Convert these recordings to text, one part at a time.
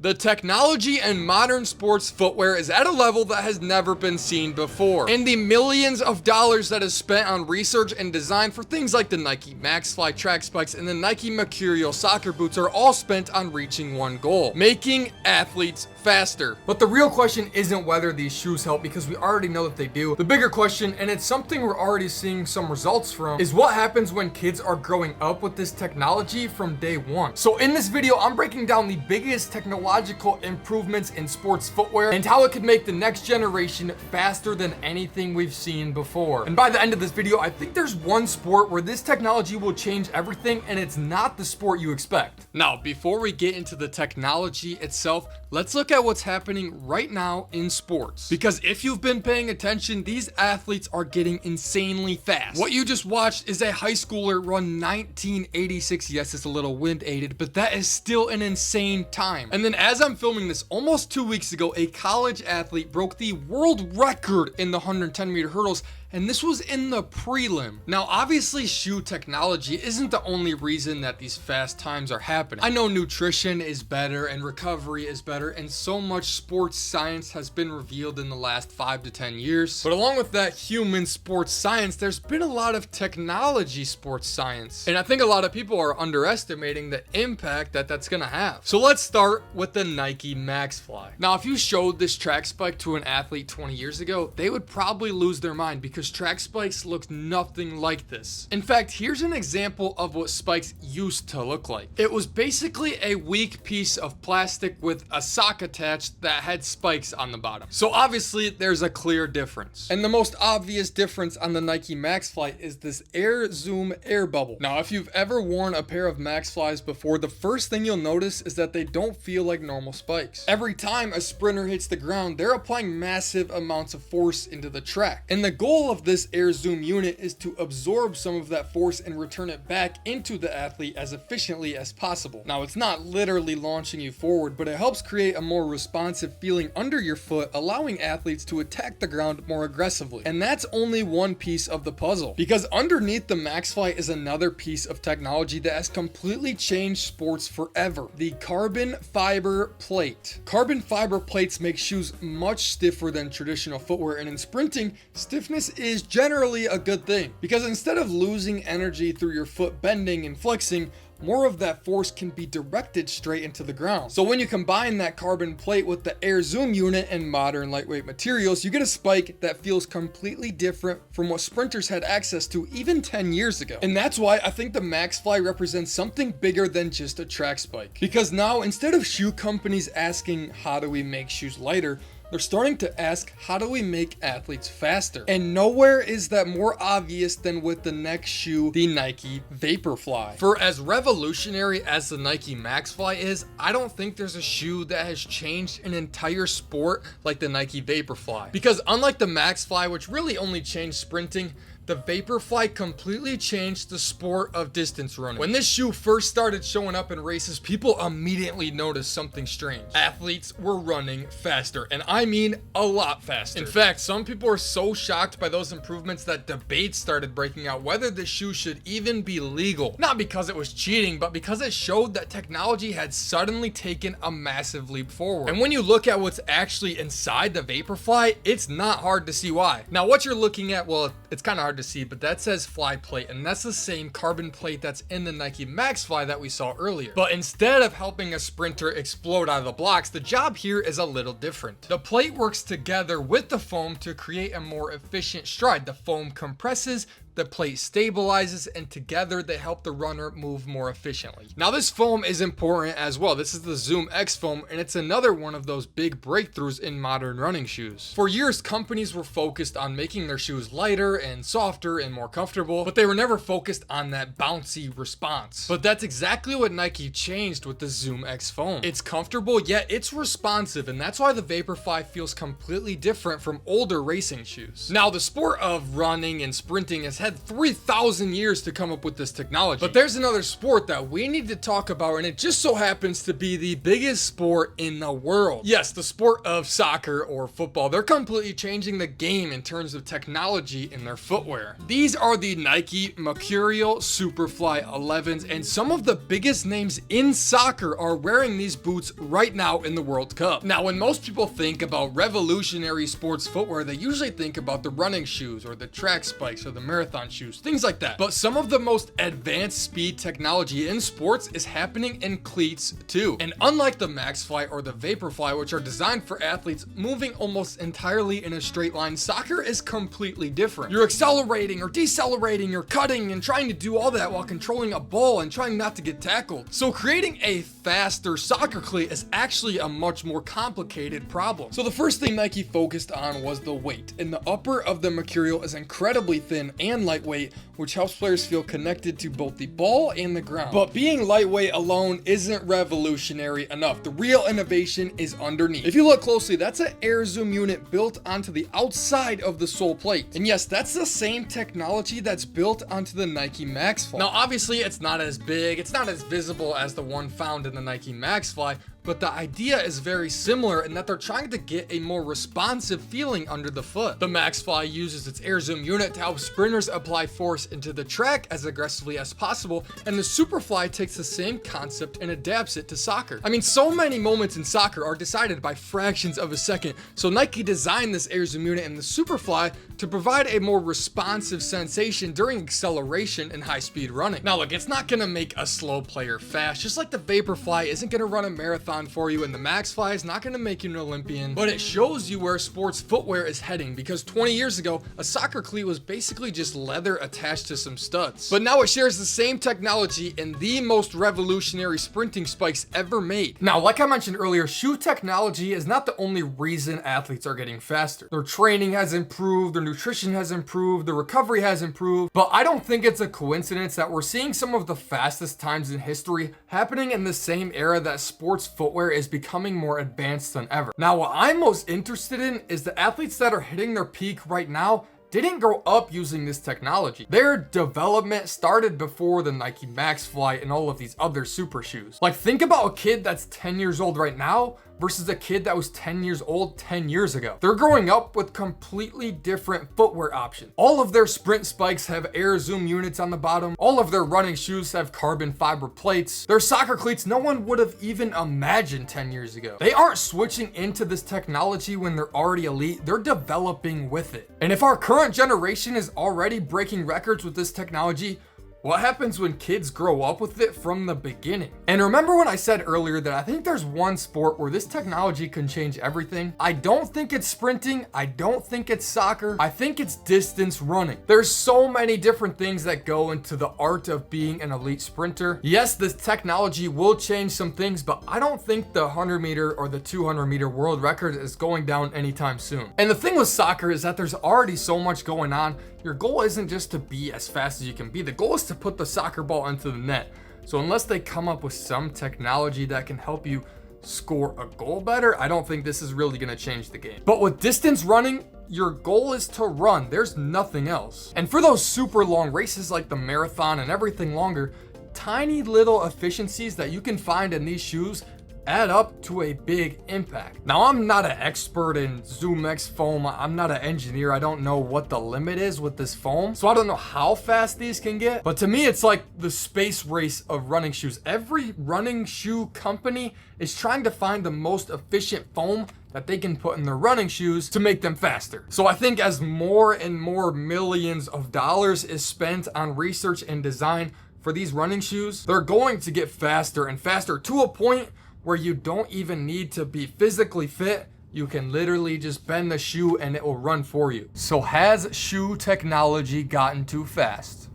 The technology in modern sports footwear is at a level that has never been seen before. And the millions of dollars that is spent on research and design for things like the Nike Maxfly track spikes and the Nike Mercurial soccer boots are all spent on reaching one goal: making athletes faster. But the real question isn't whether these shoes help, because we already know that they do. The bigger question, and it's something we're already seeing some results from, is what happens when kids are growing up with this technology from day one. So in this video, I'm breaking down the biggest technological improvements in sports footwear and how it could make the next generation faster than anything we've seen before. And by the end of this video, I think there's one sport where this technology will change everything, and it's not the sport you expect. Now, before we get into the technology itself, let's look at what's happening right now in sports. Because if you've been paying attention, these athletes are getting insanely fast. What you just watched is a high schooler run 1986. Yes, it's a little wind aided, but that is still an insane time. And then as I'm filming this, almost 2 weeks ago, a college athlete broke the world record in the 110-meter hurdles, and this was in the prelim. Now, obviously, shoe technology isn't the only reason that these fast times are happening. I know nutrition is better and recovery is better, and so much sports science has been revealed in the last 5 to 10 years. But along with that human sports science, there's been a lot of technology sports science. And I think a lot of people are underestimating the impact that that's gonna have. So let's start with the Nike Maxfly. Now, if you showed this track spike to an athlete 20 years ago, they would probably lose their mind, because track spikes look nothing like this. In fact, here's an example of what spikes used to look like. It was basically a weak piece of plastic with a sock attached that had spikes on the bottom. So obviously there's a clear difference. And the most obvious difference on the Nike Maxfly is this Air Zoom air bubble. Now, if you've ever worn a pair of Maxflies before, the first thing you'll notice is that they don't feel like normal spikes. Every time a sprinter hits the ground, they're applying massive amounts of force into the track. And the goal of this Air Zoom unit is to absorb some of that force and return it back into the athlete as efficiently as possible. Now, it's not literally launching you forward, but it helps create a more responsive feeling under your foot, allowing athletes to attack the ground more aggressively. And that's only one piece of the puzzle, because underneath the Maxfly is another piece of technology that has completely changed sports forever: the carbon fiber plate. Carbon fiber plates make shoes much stiffer than traditional footwear, and in sprinting, stiffness is generally a good thing, because instead of losing energy through your foot bending and flexing, more of that force can be directed straight into the ground. So when you combine that carbon plate with the Air Zoom unit and modern lightweight materials, you get a spike that feels completely different from what sprinters had access to even 10 years ago. And that's why I think the Maxfly represents something bigger than just a track spike. Because now, instead of shoe companies asking, how do we make shoes lighter, they're starting to ask, how do we make athletes faster? And nowhere is that more obvious than with the next shoe, the Nike Vaporfly. For as revolutionary as the Nike Maxfly is, I don't think there's a shoe that has changed an entire sport like the Nike Vaporfly. Because unlike the Maxfly, which really only changed sprinting, the Vaporfly completely changed the sport of distance running. When this shoe first started showing up in races, people immediately noticed something strange. Athletes were running faster, and I mean a lot faster. In fact, some people were so shocked by those improvements that debates started breaking out whether this shoe should even be legal. Not because it was cheating, but because it showed that technology had suddenly taken a massive leap forward. And when you look at what's actually inside the Vaporfly, it's not hard to see why. Now, what you're looking at, well, it's kind of hard to see, but that says fly plate, and that's the same carbon plate that's in the Nike Maxfly that we saw earlier. But instead of helping a sprinter explode out of the blocks, the job here is a little different. The plate works together with the foam to create a more efficient stride. The foam compresses, the plate stabilizes, and together they help the runner move more efficiently. Now, this foam is important as well. This is the Zoom X foam, and it's another one of those big breakthroughs in modern running shoes. For years, companies were focused on making their shoes lighter and softer and more comfortable, but they were never focused on that bouncy response. But that's exactly what Nike changed with the Zoom X foam. It's comfortable, yet it's responsive, and that's why the Vaporfly feels completely different from older racing shoes. Now, the sport of running and sprinting has had 3,000 years to come up with this technology. But there's another sport that we need to talk about, and it just so happens to be the biggest sport in the world. Yes, the sport of soccer or football. They're completely changing the game in terms of technology in their footwear. These are the Nike Mercurial Superfly 11s, and some of the biggest names in soccer are wearing these boots right now in the World Cup. Now, when most people think about revolutionary sports footwear, they usually think about the running shoes or the track spikes or the marathon shoes, things like that. But some of the most advanced speed technology in sports is happening in cleats too. And unlike the Maxfly or the Vaporfly, which are designed for athletes moving almost entirely in a straight line, soccer is completely different. You're accelerating or decelerating, you're cutting and trying to do all that while controlling a ball and trying not to get tackled. So creating a faster soccer cleat is actually a much more complicated problem. So the first thing Nike focused on was the weight, and the upper of the Mercurial is incredibly thin and lightweight, which helps players feel connected to both the ball and the ground. But being lightweight alone isn't revolutionary enough. The real innovation is underneath. If you look closely, that's an air zoom unit built onto the outside of the sole plate. And yes, that's the same technology that's built onto the Nike Maxfly. Now, obviously, it's not as big, it's not as visible as the one found in the Nike Maxfly, but the idea is very similar in that they're trying to get a more responsive feeling under the foot. The Maxfly uses its air zoom unit to help sprinters apply force into the track as aggressively as possible, and the Superfly takes the same concept and adapts it to soccer. I mean, so many moments in soccer are decided by fractions of a second, so Nike designed this air zoom unit in the Superfly to provide a more responsive sensation during acceleration and high-speed running. Now look, it's not gonna make a slow player fast, just like the Vaporfly isn't gonna run a marathon for you, and the Maxfly is not going to make you an Olympian, but it shows you where sports footwear is heading, because 20 years ago, a soccer cleat was basically just leather attached to some studs. But now it shares the same technology in the most revolutionary sprinting spikes ever made. Now, like I mentioned earlier, shoe technology is not the only reason athletes are getting faster. Their training has improved, their nutrition has improved, their recovery has improved, but I don't think it's a coincidence that we're seeing some of the fastest times in history happening in the same era that sports footwear is becoming more advanced than ever. Now, what I'm most interested in is the athletes that are hitting their peak right now didn't grow up using this technology. Their development started before the Nike Maxfly and all of these other super shoes. Like, think about a kid that's 10 years old right now versus a kid that was 10 years old 10 years ago. They're growing up with completely different footwear options. All of their sprint spikes have air zoom units on the bottom. All of their running shoes have carbon fiber plates. Their soccer cleats no one would have even imagined 10 years ago. They aren't switching into this technology when they're already elite, they're developing with it. And if our current generation is already breaking records with this technology, what happens when kids grow up with it from the beginning? And remember when I said earlier that I think there's one sport where this technology can change everything? I don't think it's sprinting. I don't think it's soccer. I think it's distance running. There's so many different things that go into the art of being an elite sprinter. Yes, this technology will change some things, but I don't think the 100-meter or the 200-meter world record is going down anytime soon. And the thing with soccer is that there's already so much going on. Your goal isn't just to be as fast as you can be. The goal is to put the soccer ball into the net. So unless they come up with some technology that can help you score a goal better, I don't think this is really going to change the game. But with distance running, your goal is to run. There's nothing else. And for those super long races like the marathon and everything longer, tiny little efficiencies that you can find in these shoes add up to a big impact. Now, I'm not an expert in ZoomX foam. I'm not an engineer. I don't know what the limit is with this foam, so I don't know how fast these can get. But to me, it's like the space race of running shoes. Every running shoe company is trying to find the most efficient foam that they can put in their running shoes to make them faster. So I think as more and more millions of dollars is spent on research and design for these running shoes, they're going to get faster and faster to a point where you don't even need to be physically fit. You can literally just bend the shoe and it will run for you. So has shoe technology gotten too fast?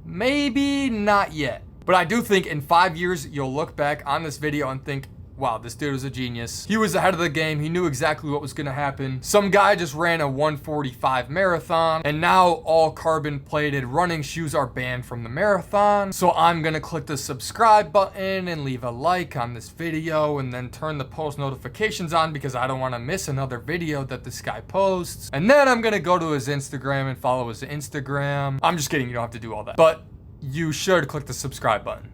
Maybe not yet. But I do think in 5 years, you'll look back on this video and think, wow, this dude was a genius. He was ahead of the game. He knew exactly what was gonna happen. Some guy just ran a 1:45 marathon, and now all carbon plated running shoes are banned from the marathon. So I'm gonna click the subscribe button and leave a like on this video, and then turn the post notifications on because I don't want to miss another video that this guy posts. And then I'm gonna go to his Instagram and follow his Instagram. I'm just kidding, you don't have to do all that, but you should click the subscribe button.